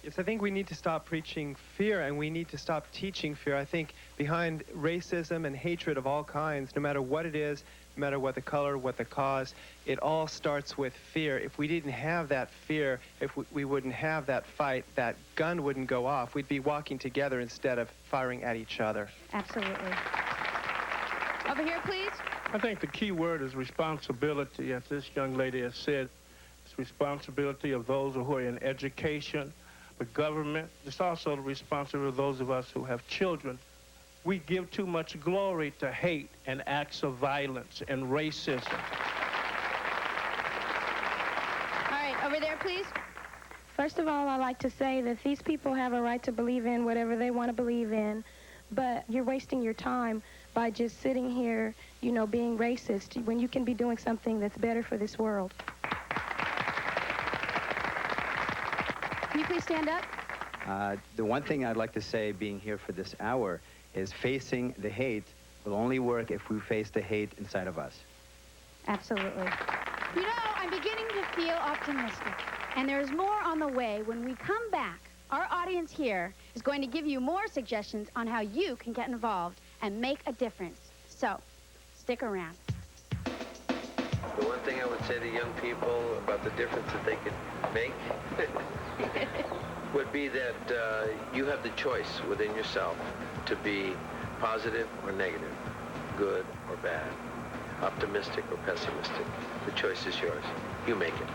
Yes, I think we need to stop preaching fear, and we need to stop teaching fear. I think behind racism and hatred of all kinds, no matter what it is, no matter what the color, what the cause, it all starts with fear. If we didn't have that fear, if we wouldn't have that fight, that gun wouldn't go off. We'd be walking together instead of firing at each other. Absolutely. Over here, please. I think the key word is responsibility, as this young lady has said. It's responsibility of those who are in education, the government. It's also the responsibility of those of us who have children. We give too much glory to hate and acts of violence and racism. All right, over there, please. First of all, I'd like to say that these people have a right to believe in whatever they want to believe in, but you're wasting your time by just sitting here, you know, being racist when you can be doing something that's better for this world. Can you please stand up? The one thing I'd like to say, being here for this hour, is facing the hate will only work if we face the hate inside of us. Absolutely. You know, I'm beginning to feel optimistic. And there's more on the way. When we come back, our audience here is going to give you more suggestions on how you can get involved and make a difference. So, stick around. The one thing I would say to young people about the difference that they could make would be that you have the choice within yourself to be positive or negative, good or bad, optimistic or pessimistic. The choice is yours. You make it.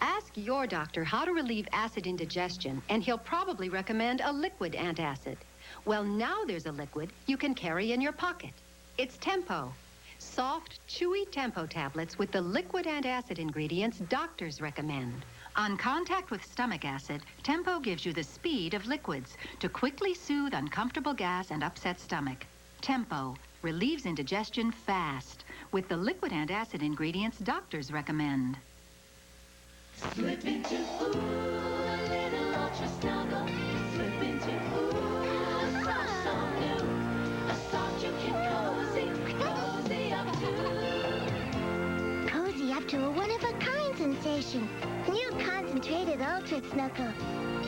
Ask your doctor how to relieve acid indigestion, and he'll probably recommend a liquid antacid. Well, now there's a liquid you can carry in your pocket. It's Tempo. Soft, chewy Tempo tablets with the liquid antacid ingredients doctors recommend. On contact with stomach acid, Tempo gives you the speed of liquids to quickly soothe uncomfortable gas and upset stomach. Tempo relieves indigestion fast with the liquid antacid ingredients doctors recommend. Slip into ooh, a little ultra snuggle. Slip into ooh, a soft, soft new. A soft you can cozy up to. Cozy up to a one-of-a-kind sensation. New concentrated ultra snuggle.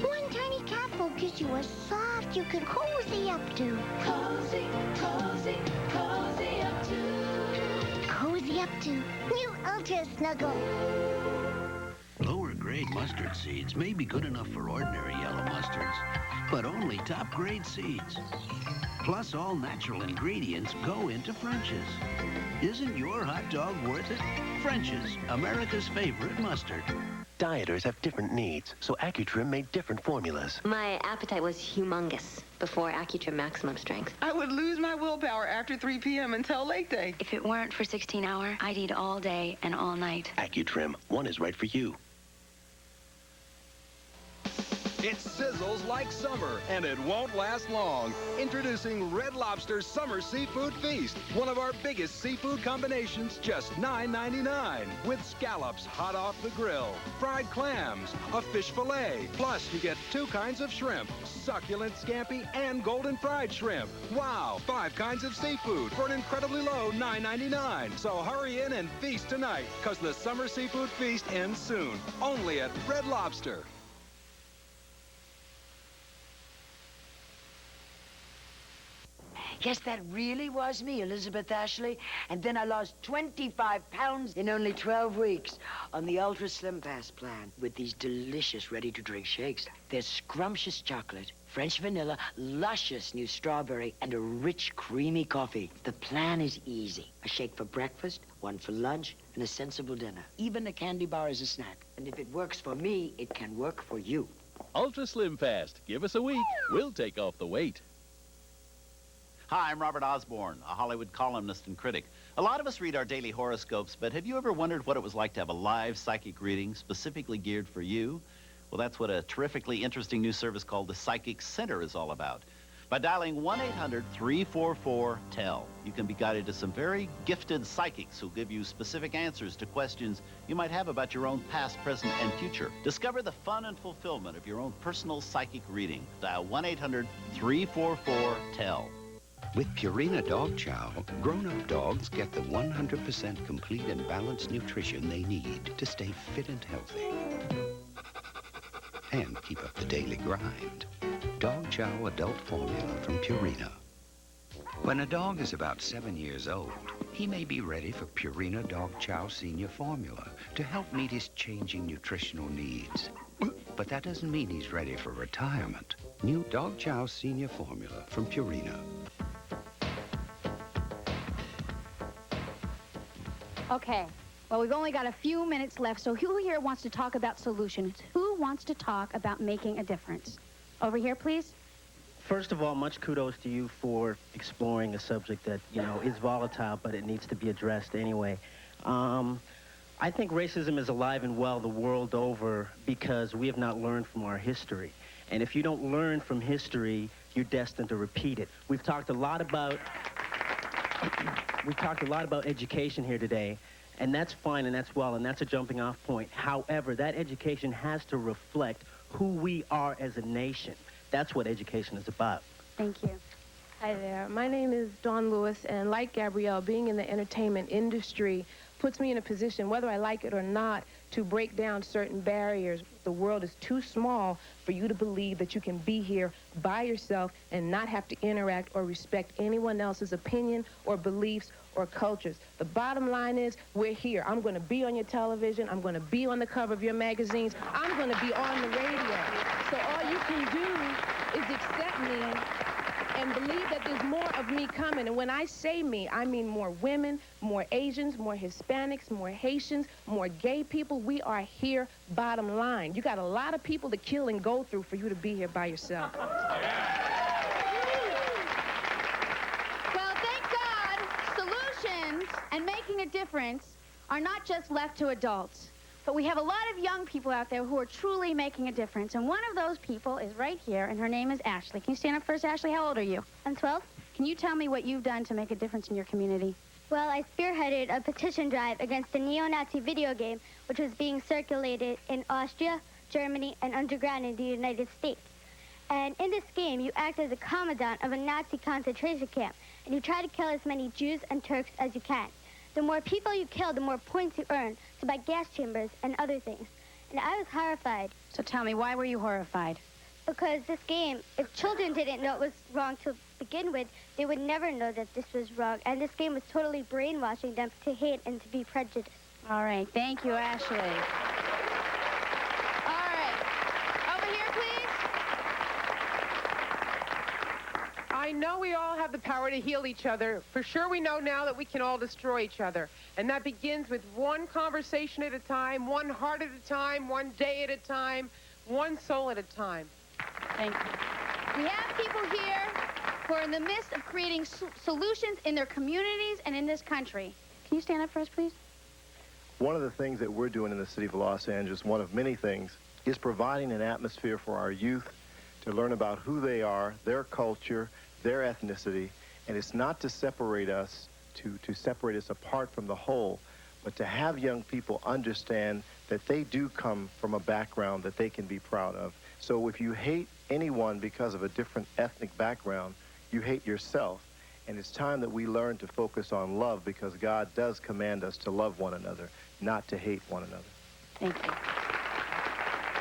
One tiny capsule gives you a soft you can cozy up to. Cozy, cozy, cozy up to. Cozy up to new ultra snuggle. Lower grade mustard seeds may be good enough for ordinary yellow mustards, but only top grade seeds. Plus, all natural ingredients go into French's. Isn't your hot dog worth it? French's, America's favorite mustard. Dieters have different needs, so AccuTrim made different formulas. My appetite was humongous before AccuTrim Maximum Strength. I would lose my willpower after 3 p.m. until late day. If it weren't for 16 Hour, I'd eat all day and all night. AccuTrim, one is right for you. It sizzles like summer, and it won't last long. Introducing Red Lobster's Summer Seafood Feast, one of our biggest seafood combinations, just $9.99. With scallops hot off the grill, fried clams, a fish fillet. Plus, you get 2 kinds of shrimp, succulent scampi and golden fried shrimp. Wow, 5 kinds of seafood for an incredibly low $9.99. So hurry in and feast tonight, because the Summer Seafood Feast ends soon. Only at Red Lobster. Yes, that really was me, Elizabeth Ashley. And then I lost 25 pounds in only 12 weeks on the Ultra Slim Fast plan with these delicious ready-to-drink shakes. There's scrumptious chocolate, French vanilla, luscious new strawberry, and a rich, creamy coffee. The plan is easy. A shake for breakfast, one for lunch, and a sensible dinner. Even a candy bar is a snack. And if it works for me, it can work for you. Ultra Slim Fast. Give us a week. We'll take off the weight. Hi, I'm Robert Osborne, a Hollywood columnist and critic. A lot of us read our daily horoscopes, but have you ever wondered what it was like to have a live psychic reading specifically geared for you? Well, that's what a terrifically interesting new service called the Psychic Center is all about. By dialing 1-800-344-TELL, you can be guided to some very gifted psychics who'll give you specific answers to questions you might have about your own past, present, and future. Discover the fun and fulfillment of your own personal psychic reading. Dial 1-800-344-TELL. With Purina Dog Chow, grown-up dogs get the 100% complete and balanced nutrition they need to stay fit and healthy. And keep up the daily grind. Dog Chow Adult Formula from Purina. When a dog is about 7 years old, he may be ready for Purina Dog Chow Senior Formula to help meet his changing nutritional needs. But that doesn't mean he's ready for retirement. New Dog Chow Senior Formula from Purina. Okay, well, we've only got a few minutes left, so who here wants to talk about solutions? Who wants to talk about making a difference? Over here, please. First of all, much kudos to you for exploring a subject that, is volatile, but it needs to be addressed anyway. I think racism is alive and well the world over because we have not learned from our history. And if you don't learn from history, you're destined to repeat it. We've talked a lot about education here today, and that's fine and that's well, and that's a jumping off point. However, that education has to reflect who we are as a nation. That's what education is about. Thank you. Hi there. My name is Dawn Lewis, and like Gabrielle, being in the entertainment industry puts me in a position, whether I like it or not, to break down certain barriers. The world is too small for you to believe that you can be here by yourself and not have to interact or respect anyone else's opinion or beliefs or cultures. The bottom line is, we're here. I'm going to be on your television. I'm going to be on the cover of your magazines. I'm going to be on the radio. So all you can do is accept me and believe that there's more of me coming. And when I say me, I mean more women, more Asians, more Hispanics, more Haitians, more gay people. We are here, bottom line. You got a lot of people to kill and go through for you to be here by yourself. Well, thank God, solutions and making a difference are not just left to adults. But we have a lot of young people out there who are truly making a difference. And one of those people is right here, and her name is Ashley. Can you stand up first, Ashley? How old are you? I'm 12. Can you tell me what you've done to make a difference in your community? Well, I spearheaded a petition drive against the neo-Nazi video game, which was being circulated in Austria, Germany, and underground in the United States. And in this game, you act as a commandant of a Nazi concentration camp, and you try to kill as many Jews and Turks as you can. The more people you kill, the more points you earn to buy gas chambers and other things. And I was horrified. So tell me, why were you horrified? Because this game, if children didn't know it was wrong to begin with, they would never know that this was wrong. And this game was totally brainwashing them to hate and to be prejudiced. All right. Thank you, Ashley. All right. Over here, please. I know we all have the power to heal each other. For sure we know now that we can all destroy each other. And that begins with one conversation at a time, one heart at a time, one day at a time, one soul at a time. Thank you. We have people here who are in the midst of creating solutions in their communities and in this country. Can you stand up first, please? One of the things that we're doing in the city of Los Angeles, one of many things, is providing an atmosphere for our youth to learn about who they are, their culture, their ethnicity, and it's not to separate us, to separate us apart from the whole, but to have young people understand that they do come from a background that they can be proud of. So if you hate anyone because of a different ethnic background, you hate yourself. And it's time that we learn to focus on love, because God does command us to love one another, not to hate one another. Thank you.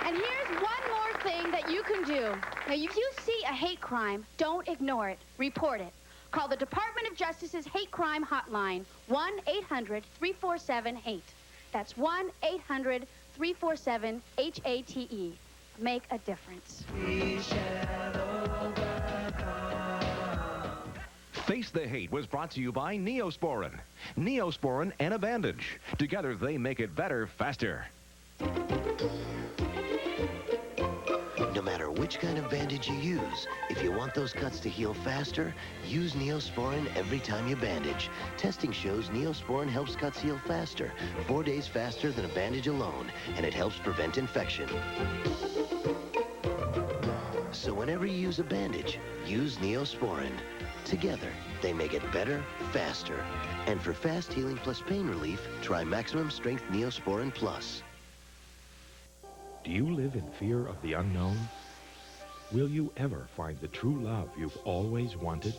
And here's one more thing that you can do. Now, if you see a hate crime, don't ignore it. Report it. Call the Department of Justice's hate crime hotline, 1-800-347-HATE. That's 1-800-347-HATE. Make a difference. Face the Hate was brought to you by Neosporin. Neosporin and a bandage. Together they make it better, faster. No matter which kind of bandage you use, if you want those cuts to heal faster, use Neosporin every time you bandage. Testing shows Neosporin helps cuts heal faster, 4 days faster than a bandage alone, and it helps prevent infection. So whenever you use a bandage, use Neosporin. Together, they make it better, faster. And for fast healing plus pain relief, try Maximum Strength Neosporin Plus. Do you live in fear of the unknown? Will you ever find the true love you've always wanted?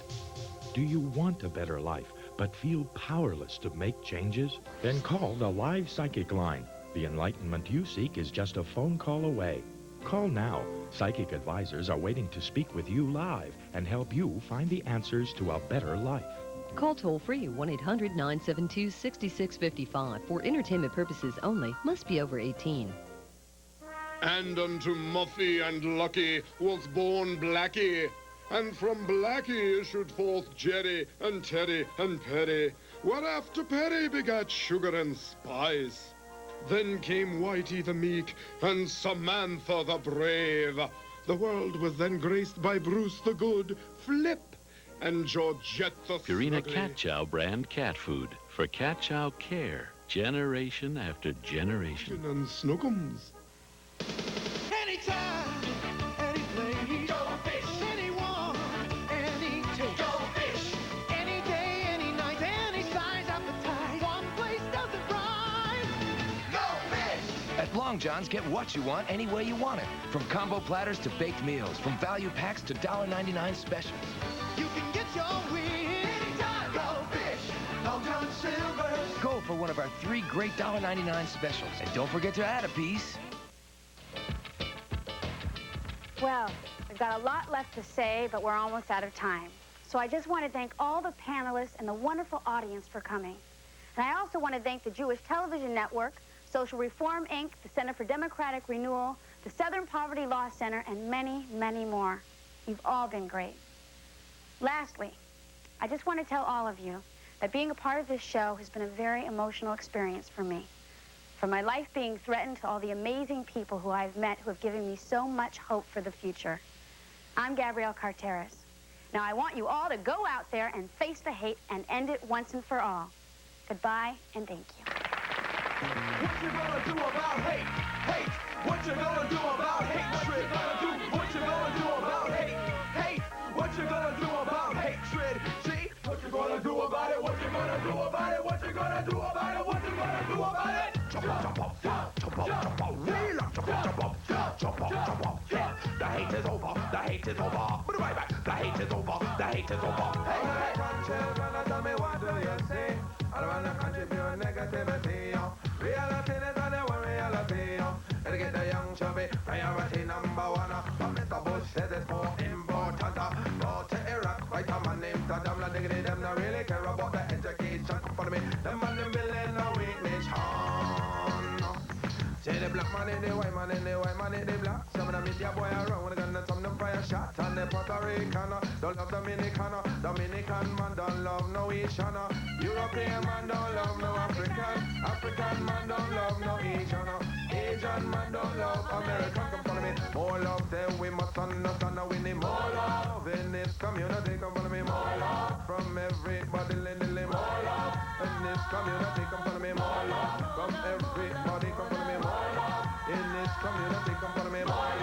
Do you want a better life, but feel powerless to make changes? Then call the Live Psychic Line. The enlightenment you seek is just a phone call away. Call now. Psychic advisors are waiting to speak with you live and help you find the answers to a better life. Call toll-free 1-800-972-6655 for entertainment purposes only. Must be over 18. And unto Muffy and Lucky was born Blackie, and from Blackie issued forth Jerry and Teddy and Perry, whereafter Perry begat Sugar and Spice. Then came Whitey the Meek and Samantha the Brave. The world was then graced by Bruce the Good, Flip, and Georgette the Purina Sluggy. Cat Chow brand cat food for cat chow care, generation after generation. And Snookums. Anytime, any place, go fish. Anyone, any taste, go fish. Any day, any night, any size, appetite. One place doesn't rhyme. Go fish. At Long John's, get what you want any way you want it. From combo platters to baked meals, from value packs to $1.99 specials. You can get your wish anytime. Go fish. Long John Silver's. Go for one of our 3 great $1.99 specials. And don't forget to add a piece. Well, we've got a lot left to say, but we're almost out of time. So I just want to thank all the panelists and the wonderful audience for coming. And I also want to thank the Jewish Television Network, Social Reform, Inc., the Center for Democratic Renewal, the Southern Poverty Law Center, and many, many more. You've all been great. Lastly, I just want to tell all of you that being a part of this show has been a very emotional experience for me. From my life being threatened to all the amazing people who I've met who have given me so much hope for the future. I'm Gabrielle Carteris. Now I want you all to go out there and face the hate and end it once and for all. Goodbye and thank you. What you gonna do about hate? Hate. What you gonna do about hatred? What you gonna do about hate? Hate. What you gonna do about hatred? See? What you gonna do about it? What you gonna do about it? What you gonna do about it? What you gonna do about it? Jump up, jump up, jump up, jump up, wheel up, jump up, jump up, jump up, jump up. The hate is over. The hate is over. Put it right back. The hate is over. The hate is over. Hey, hey. Children, tell me what do you say? I don't wanna contribute negativity. Reality is on the one reality. Gotta get the young chubby priority number 1. But Mr. Bush says it's more important. Go to Iraq, right a man named Saddam. Not diggity, them not really care about the education. Follow me, them man them building a weak nation. Say the black man in the white man in the white man in the black. Some of them media boy around with a gun and some of them fire shot. And the Puerto Rican don't love Dominican. Dominican man don't love no Asian. European man don't love no African. African man don't love no Asian. Asian man don't love American. Come follow me. More love than we must understand. We need more love in this community. Come follow me. More love from everybody. More love in this community. Come follow me. More love from everybody. Come follow me. More love in this community. Come follow me. More love.